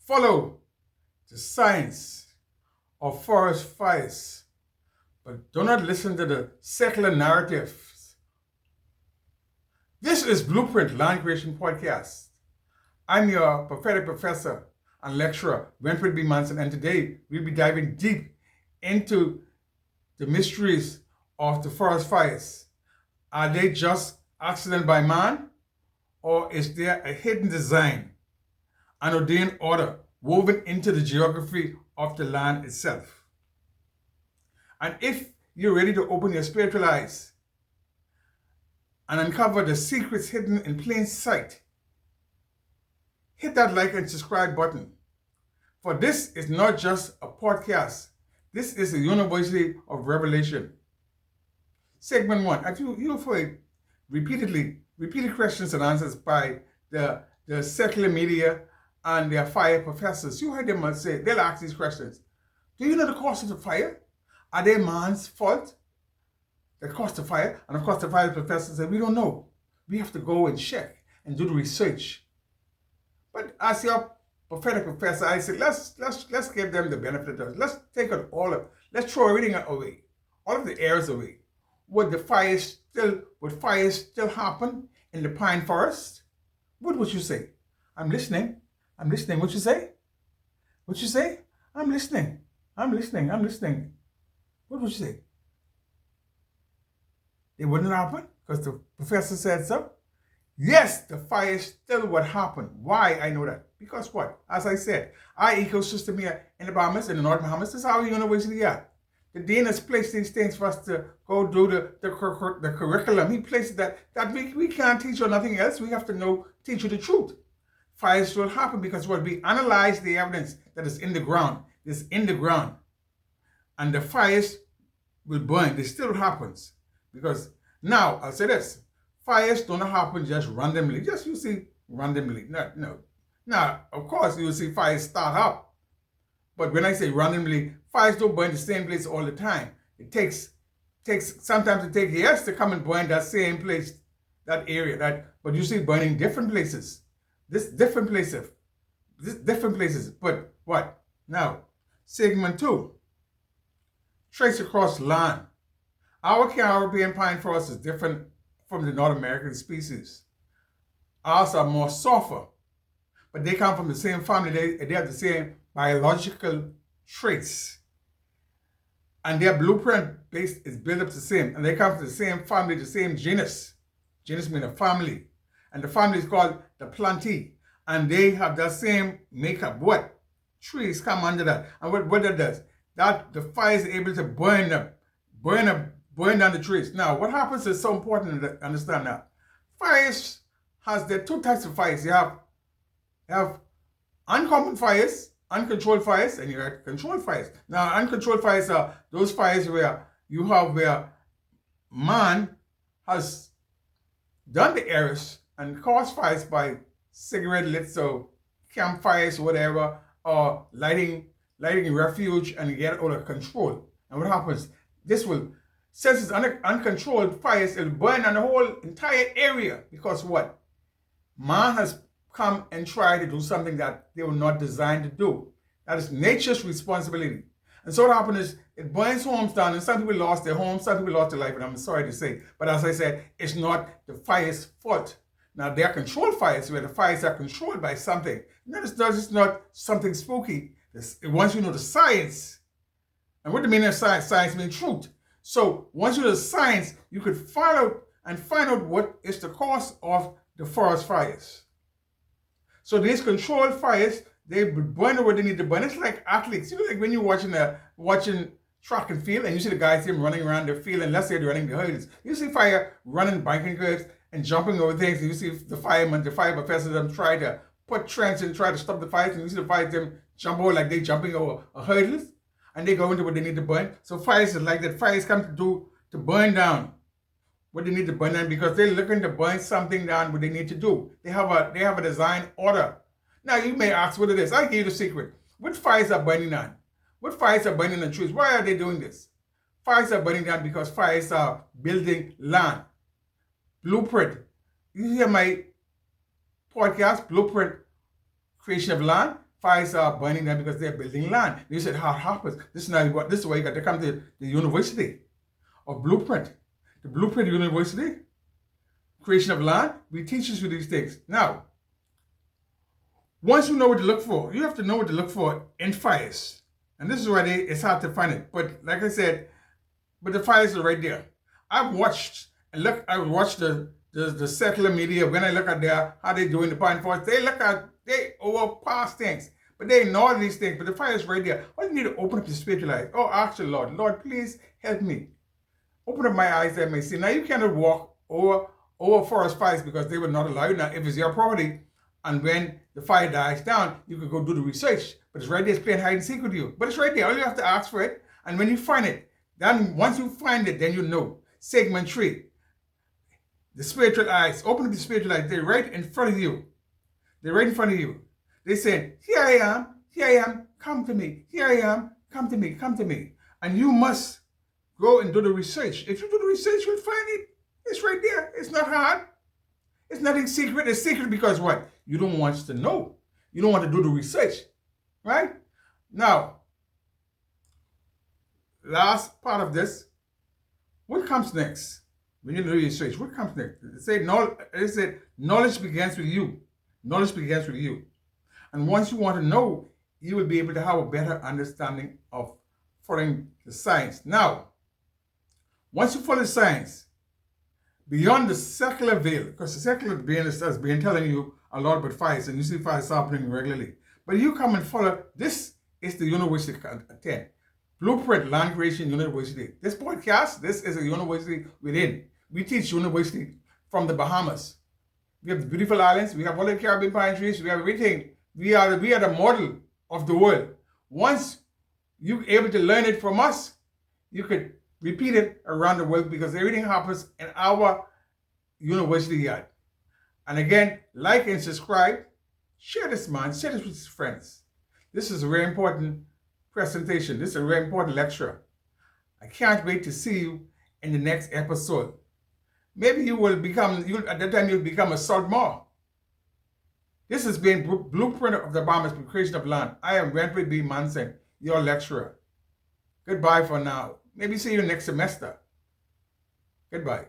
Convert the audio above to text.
Follow the science of forest fires, but do not listen to the secular narratives. This is Blueprint Land Creation Podcast. I'm your prophetic professor and lecturer, Winfred B. Manson, and today we'll be diving deep into the mysteries of the forest fires. Are they just accident by man, or is there a hidden design, an ordained order woven into the geography of the land itself? And if you're ready to open your spiritual eyes and uncover the secrets hidden in plain sight, hit that like and subscribe button. For this is not just a podcast. This is a University of Revelation. Segment 1. As you've heard repeated questions and answers by the secular media and their fire professors. You heard them say, they'll ask these questions. Do you know the cause of the fire? Are they man's fault? The cause of fire? And of course the fire professors say, we don't know. We have to go and check and do the research. But as your prophetic professor, I said, let's give them the benefit of it. Let's take it let's throw everything away, all of the errors away. Would fires still happen in the pine forest? What would you say? I'm listening. What you say? What you say? I'm listening. What would you say? It wouldn't happen because the professor said so? Yes, the fire still would happen. Why I know that? Because what? As I said, our ecosystem here in the Bahamas, in the North Bahamas, is our university are. The dean has placed these things for us to go do the curriculum. He placed that we can't teach you nothing else. We have to teach you the truth. Fires will happen because what we analyze the evidence that is in the ground. And the fires will burn. This still happens. Because now, I'll say this. Fires don't happen just randomly. Just you see randomly. No. Now, of course, you will see fires start up. But when I say randomly, fires don't burn the same place all the time. Sometimes it takes years to come and burn that same place, that area. But you see burning different places. Different places. But what? Now, segment 2. Trace across land. Our Caribbean pine forest is different from the North American species. Ours are more softer, but they come from the same family. They have the same biological traits. And their blueprint base is built up the same. And they come from the same family, the same genus. Genus means a family. And the family is called the Plantee. And they have the same makeup. What? Trees come under that. And what that does? That the fire is able to burn down the trees. Now, what happens is so important to understand that. Fires there are 2 types of fires. You have uncommon fires, uncontrolled fires, and you have controlled fires. Now, uncontrolled fires are those fires where man has done the errors and caused fires by cigarette lit, so campfires, whatever, or lighting refuge and get out of control. And what happens? Since it's uncontrolled fires, it'll burn on the whole entire area. Because what? Man has come and tried to do something that they were not designed to do. That is nature's responsibility. And so what happened is it burns homes down, and some people lost their homes, some people lost their life, and I'm sorry to say. But as I said, it's not the fire's fault. Now, there are controlled fires where the fires are controlled by something. It's not something spooky. Once you know the science, and what the meaning of science? Science means truth. So once you know the science, you could find out what is the cause of the forest fires. So these controlled fires, they burn what they need to burn. It's like athletes. You know, like when you're watching track and field, and you see the guys running around the field, and let's say they're running the hurdles. You see fire running biking curves and jumping over things, and you see the fire professors them try to put trench and try to stop the fires, and you see the fires them jump over like they jumping over hurdles, and they go into what they need to burn. So fires is like that. Fires come to burn down what they need to burn down because they're looking to burn something down what they need to do. They have a design order. Now you may ask what it is. I'll give you the secret. What fires are burning down? What fires are burning on trees? Why are they doing this? Fires are burning down because fires are building land. Blueprint. You hear my podcast, Blueprint Creation of Land? fires are burning them because they're building land. You said hard hoppers. This is why you got to come to the university of blueprint. The blueprint university, creation of land, we teach you these things. Now, once you know what to look for, you have to know what to look for in fires. And this is why it's hard to find it. But like I said, but the fires are right there. I watched the secular media when I look at how they doing the pine forest. They overpass things, but they ignore these things. But the fire is right there. All you need to open up your spiritual eyes. Oh, ask the Lord, Lord, please help me. Open up my eyes that I may see. Now you cannot walk over forest fires because they will not allow you. Now, if it's your property, and when the fire dies down, you can go do the research. But it's right there, it's playing hide and seek with you. But it's right there. All you have to ask for it. And when you find it, then once you find it, then you know. Segment 3. The spiritual eyes. Open up the spiritual eyes. They're right in front of you. They're right in front of you. They're saying, here I am, come to me. Here I am, come to me, come to me. And you must go and do the research. If you do the research, you'll find it. It's right there. It's not hard. It's nothing secret. It's secret because what? You don't want us to know. You don't want to do the research. Right? Now, last part of this, what comes next? When you do research, what comes next? It said knowledge begins with you. Knowledge begins with you. And once you want to know, you will be able to have a better understanding of following the science. Now, once you follow the science, beyond the secular veil, because the secular veil has been telling you a lot about fires, and you see fires happening regularly. But you come and follow, this is the university content. Blueprint Land Creation University. This podcast, this is a university within. We teach university from the Bahamas. We have the beautiful islands, we have all the Caribbean pine trees, we have everything. We are the model of the world. Once you're able to learn it from us, you could repeat it around the world because everything happens in our university yard. And again, like and subscribe. Share this, man. Share this with your friends. This is a very important presentation. This is a very important lecture. I can't wait to see you in the next episode. Maybe at that time you'll become a Saltmore. This has been Blueprint of the Bahamas, Creation of Land. I am Renfred B. Manson, your lecturer. Goodbye for now. Maybe see you next semester. Goodbye.